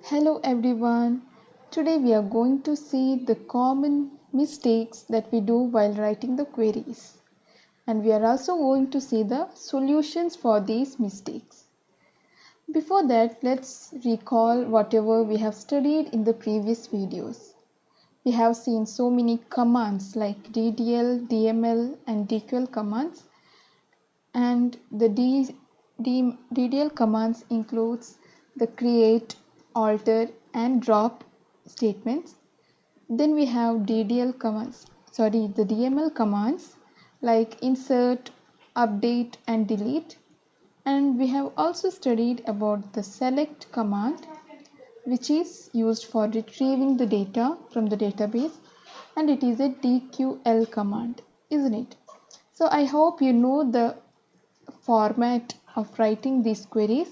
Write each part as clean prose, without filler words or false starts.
Hello everyone. Today we are going to see the common mistakes that we do while writing the queries. And we are also going to see the solutions for these mistakes. Before that, let's recall whatever we have studied in the previous videos. We have seen so many commands like DDL, DML and DQL commands. And the DDL commands includes the create, alter and drop statements. Then we have the DML commands like insert, update and delete. And we have also studied about the select command, which is used for retrieving the data from the database, and it is a DQL command, isn't it? So I hope you know the format of writing these queries.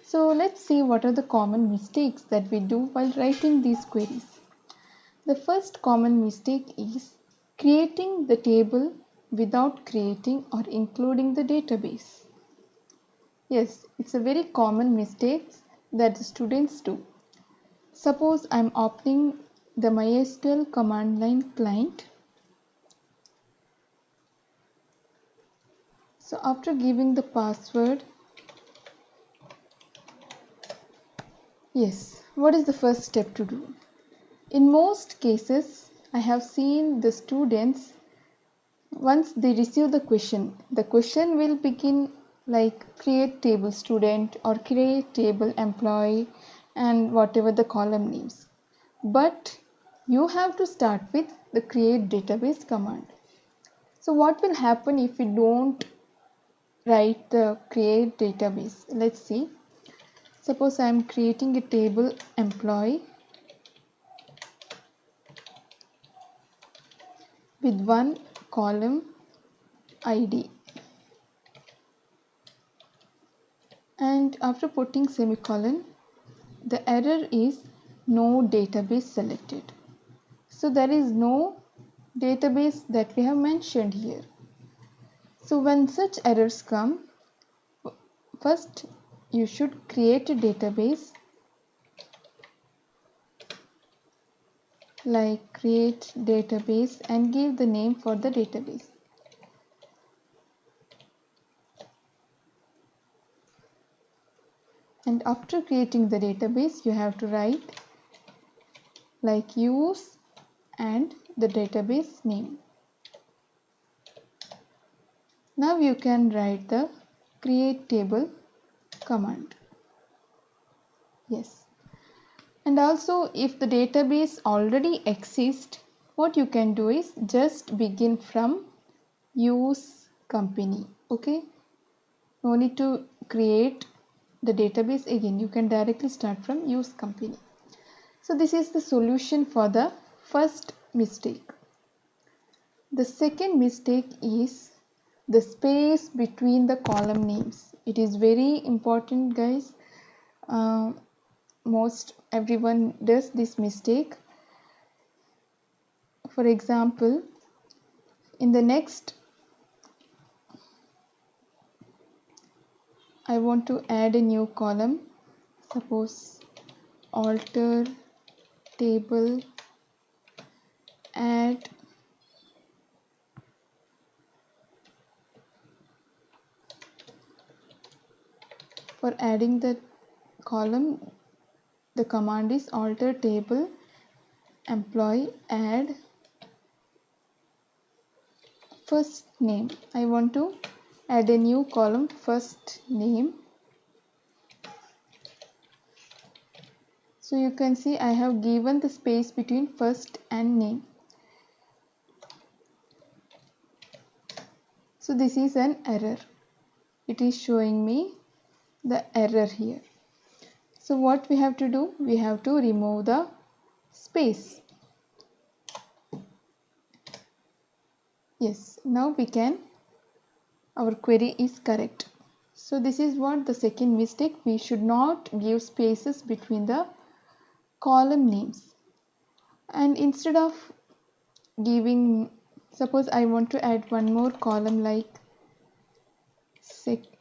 So let's see what are the common mistakes that we do while writing these queries. The first common mistake is creating the table without creating or including the database. Yes, it's a very common mistake that the students do. Suppose I'm opening the MySQL command line client. So after giving the password, yes, what is the first step to do? In most cases, I have seen the students, once they receive the question will begin like create table student or create table employee and whatever the column names. But you have to start with the create database command. So what will happen if we don't write the create database? Let's see. Suppose I am creating a table employee with one column ID, and after putting semicolon, the error is no database selected. So there is no database that we have mentioned here. So when such errors come, first you should create a database, like create database and give the name for the database. And after creating the database, you have to write like use and the database name. Now you can write the create table command. Yes. And also, if the database already exists, what you can do is just begin from use company. Okay. No need to create the database again. You can directly start from use company. So this is the solution for the first mistake. The second mistake is the space between the column names. It is very important, guys. Most everyone does this mistake. For example, in the next, I want to add a new column. Suppose alter table add for adding the column, the command is alter table employee add first name. I want to add a new column first name. So you can see I have given the space between first and name. So this is an error. It is showing me the error here. So what we have to do? We have to remove the space. Yes, now we can, our query is correct. So this is what the second mistake. We should not give spaces between the column names. And instead of giving, suppose I want to add one more column like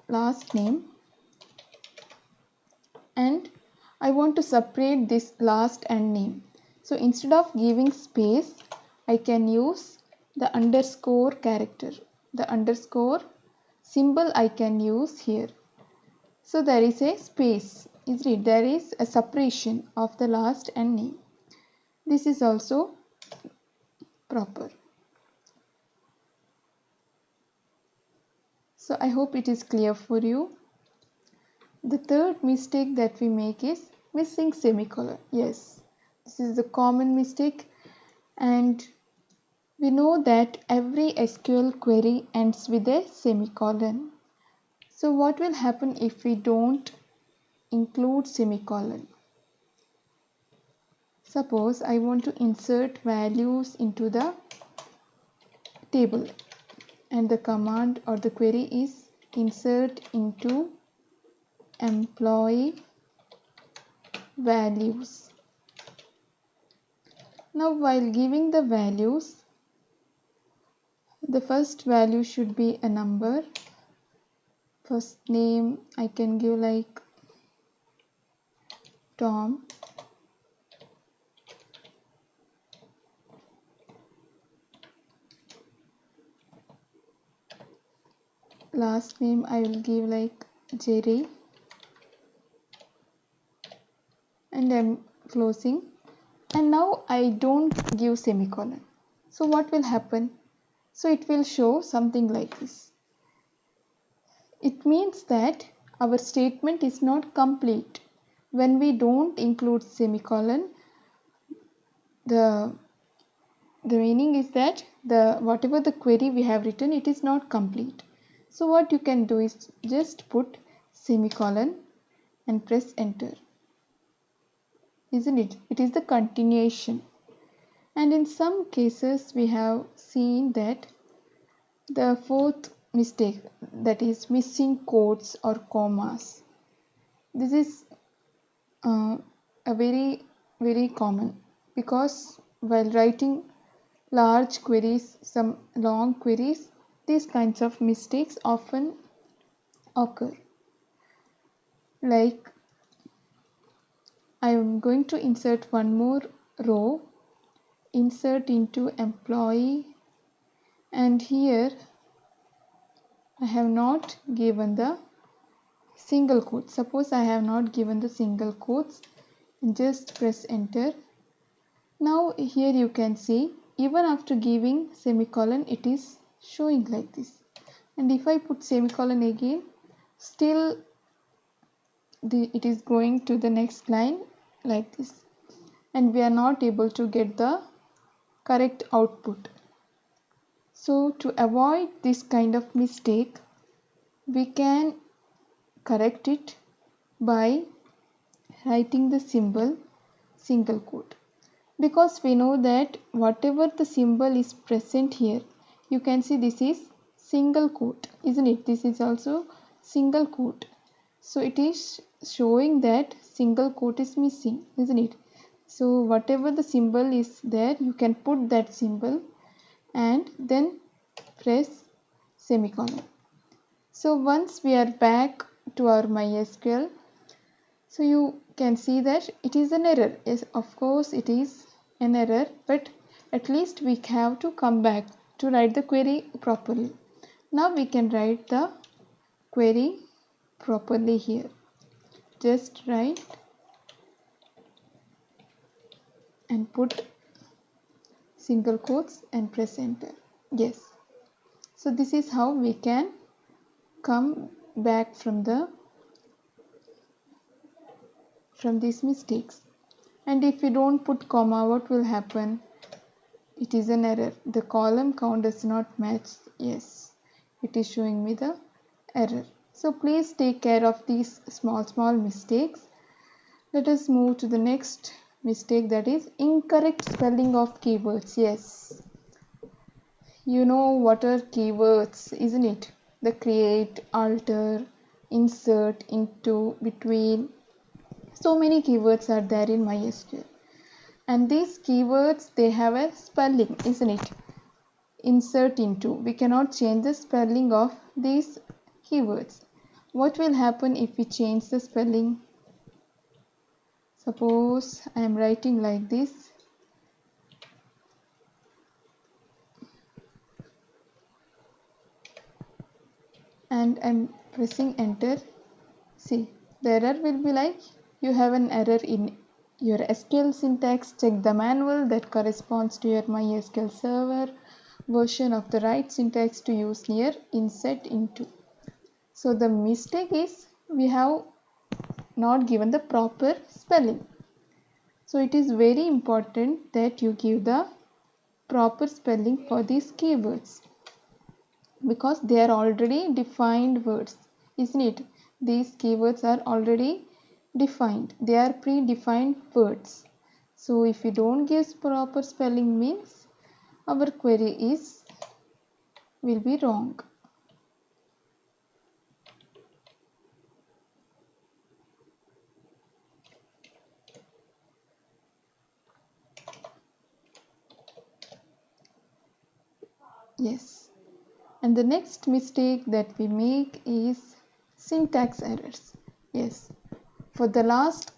last name, and I want to separate this last and name. So instead of giving space, I can use the underscore character. The underscore symbol I can use here. So there is a space, isn't it? There is a separation of the last and name. This is also proper. So I hope it is clear for you. The third mistake that we make is missing semicolon. Yes, this is the common mistake, and we know that every SQL query ends with a semicolon. So what will happen if we don't include semicolon? Suppose I want to insert values into the table, and the command or the query is insert into employee values. Now while giving the values, the first value should be a number. First name I can give like Tom. Last name I will give like Jerry, and I'm closing. And now I don't give semicolon. So what will happen? So it will show something like this. It means that our statement is not complete. When we don't include semicolon, the meaning is that whatever the query we have written, it is not complete. So what you can do is just put semicolon and press enter. Isn't it? It is the continuation. And in some cases we have seen that the fourth mistake, that is missing quotes or commas. This is a very common, because while writing large queries, some long queries, these kinds of mistakes often occur. Like I am going to insert one more row, insert into employee, and here I have not given the single quote. Suppose I have not given the single quotes, just press enter. Now here you can see even after giving semicolon it is showing like this, and if I put semicolon again, still it is going to the next line like this, and we are not able to get the correct output. So to avoid this kind of mistake, we can correct it by writing the symbol single quote, because we know that whatever the symbol is present here, you can see this is single quote, isn't it? This is also single quote, so it is showing that single quote is missing, isn't it? So whatever the symbol is there, you can put that symbol and then press semicolon. So once we are back to our MySQL, so you can see that it is an error. Yes, of course it is an error, but at least we have to come back to write the query properly. Now we can write the query properly here. Just write and put single quotes and press enter. Yes. So this is how we can come back from these mistakes. And if we don't put comma, what will happen? It is an error. The column count does not match. Yes, it is showing me the error. So please take care of these small mistakes. Let us move to the next mistake, that is incorrect spelling of keywords. Yes, you know what are keywords, isn't it? The create, alter, insert, into, between. So many keywords are there in MySQL. And these keywords, they have a spelling, isn't it? Insert into. We cannot change the spelling of these keywords. What will happen if we change the spelling? Suppose I am writing like this and I'm pressing enter. See, the error will be like, you have an error in your SQL syntax. Check the manual that corresponds to your MySQL server version of the right syntax to use near insert into. So the mistake is we have not given the proper spelling. So it is very important that you give the proper spelling for these keywords, because they are already defined words, isn't it? These keywords are already defined, they are predefined words. So if you don't give proper spelling, means our query will be wrong. Yes. And the next mistake that we make is syntax errors. Yes. For the last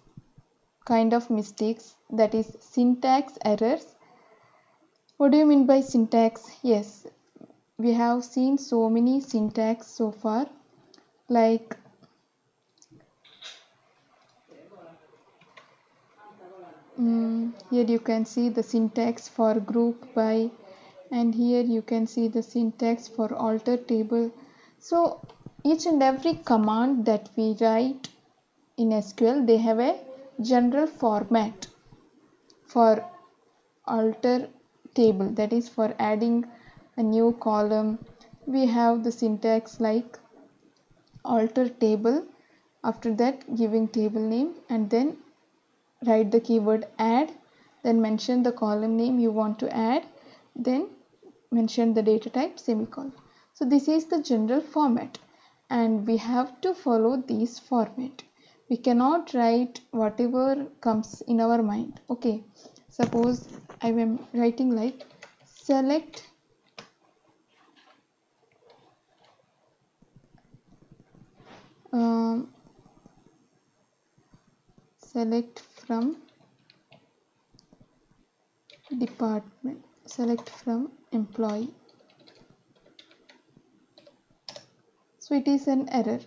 kind of mistakes, that is syntax errors. What do you mean by syntax? Yes, we have seen so many syntax so far, like here you can see the syntax for group by, and here you can see the syntax for alter table. So each and every command that we write in SQL, they have a general format. For alter table, that is for adding a new column, we have the syntax like alter table, after that giving table name, and then write the keyword add, then mention the column name you want to add, then mention the data type, semicolon. So this is the general format, and we have to follow this format. We cannot write whatever comes in our mind. Okay, suppose I am writing like select select from department, select from employee. So it is an error.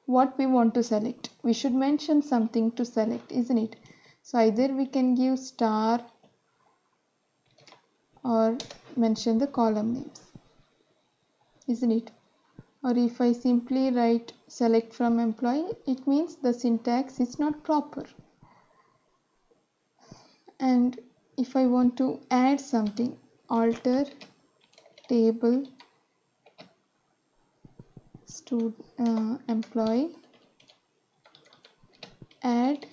What we want to select, we should mention something to select, isn't it? So either we can give star or mention the column names, isn't it? Or if I simply write select from employee, it means the syntax is not proper. And if I want to add something, alter table employee, add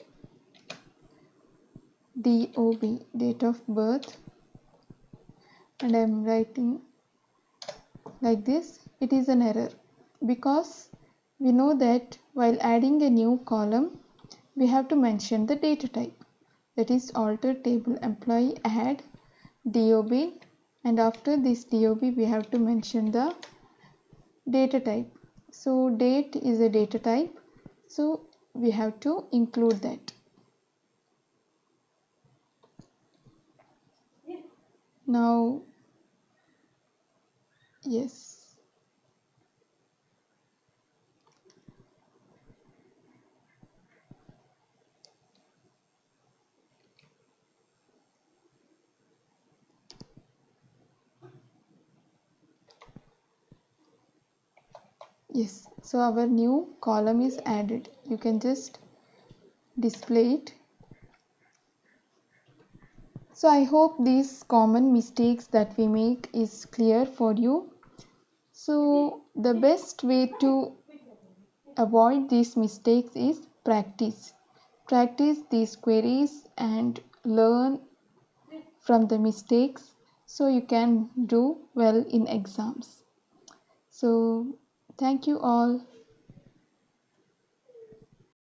DOB, date of birth, and I am writing like this, it is an error, because we know that while adding a new column, we have to mention the data type, that is alter table employee add DOB, and after this DOB we have to mention the data type. So date is a data type, so we have to include that. Now, yes. Yes, so our new column is added. You can just display it. So I hope these common mistakes that we make is clear for you. So the best way to avoid these mistakes is practice. Practice these queries and learn from the mistakes so you can do well in exams. So thank you all.